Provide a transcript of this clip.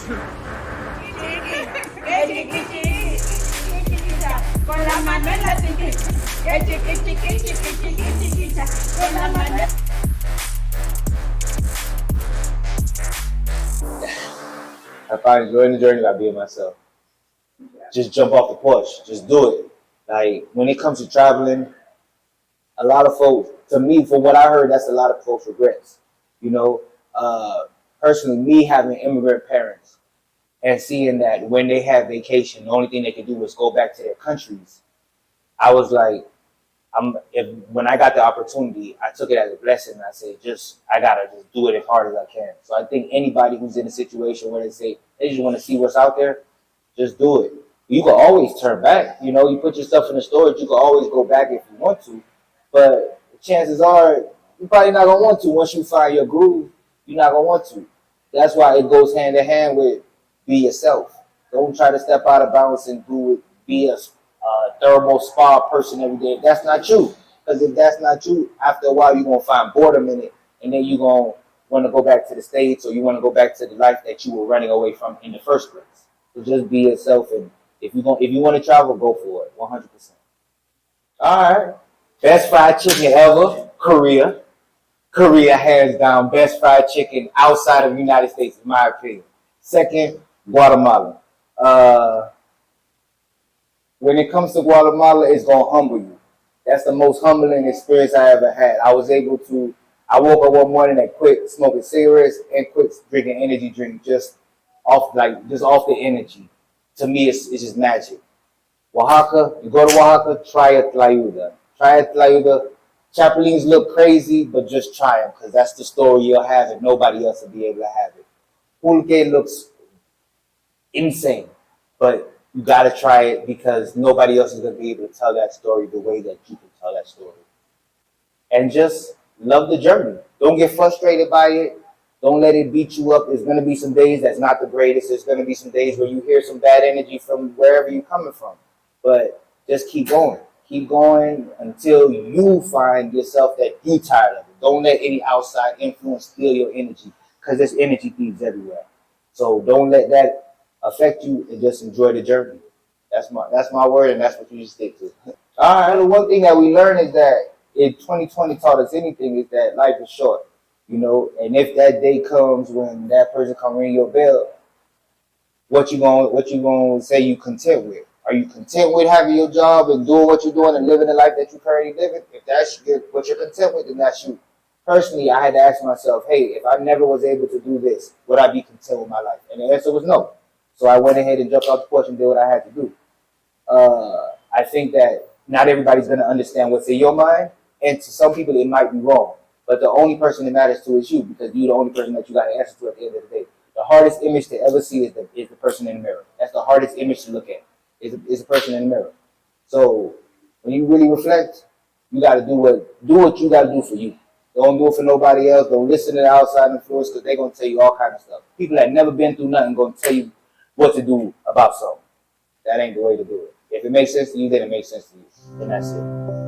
Con la mano en la chiquita. Con la mano. If I enjoy the journey, I be myself. Just jump off the porch. Just do it. Like when it comes to traveling, a lot of folks, to me, from what I heard, that's a lot of folks' regrets. You know, personally, me having immigrant parents and seeing that when they have vacation, the only thing they can do is go back to their countries. I was like, when I got the opportunity, I took it as a blessing. I said, I gotta just do it as hard as I can. So I think anybody who's in a situation where they say they just want to see what's out there, just do it. You can always turn back. You know, you put yourself in the storage, you can always go back if you want to. But chances are you're probably not gonna want to. Once you find your groove, you're not gonna want to. That's why it goes hand in hand with be yourself. Don't try to step out of bounds and do it. Be a thermal spa person every day. If that's not you, because if that's not you, after a while you're gonna find boredom in it, and then you're gonna want to go back to the States, or you want to go back to the life that you were running away from in the first place. So just be yourself, and if you want to travel, go for it, 100%. All right, best fried chicken ever, Korea. Korea, hands down, best fried chicken outside of the United States, in my opinion. Second, Guatemala. When it comes to Guatemala, it's going to humble you. That's the most humbling experience I ever had. I woke up one morning and quit smoking cigarettes and quit drinking energy drink just off the energy. To me, it's just magic. Oaxaca, you go to Oaxaca, try a tlayuda. Chapulines look crazy, but just try them, because that's the story you'll have and nobody else will be able to have it. Pulque looks insane, but you gotta try it because nobody else is gonna be able to tell that story the way that you can tell that story. And just love the journey. Don't get frustrated by it. Don't let it beat you up. There's gonna be some days that's not the greatest. There's gonna be some days where you hear some bad energy from wherever you're coming from. But just keep going. Keep going until you find yourself that you're tired of it. Don't let any outside influence steal your energy, because there's energy thieves everywhere. So don't let that affect you, and just enjoy the journey. That's my word, and that's what you should stick to. All right. The one thing that we learned is that in 2020 taught us anything is that life is short, you know. And if that day comes when that person come ring your bell, what you gonna say you content with? Are you content with having your job and doing what you're doing and living the life that you currently living? If that's what you're content with, then that's you. Personally, I had to ask myself, hey, if I never was able to do this, would I be content with my life? And the answer was no. So I went ahead and jumped off the porch and did what I had to do. I think that not everybody's going to understand what's in your mind, and to some people it might be wrong. But the only person that matters to is you, because you're the only person that you got to answer to at the end of the day. The hardest image to ever see is the person in the mirror. That's the hardest image to look at. Is a person in the mirror. So when you really reflect, you got to do what you got to do for you. Don't do it for nobody else. Don't listen to the outside influence, because they're going to tell you all kinds of stuff. People that never been through nothing going to tell you what to do about something. That ain't the way to do it. If it makes sense to you, then it makes sense to you. And that's it.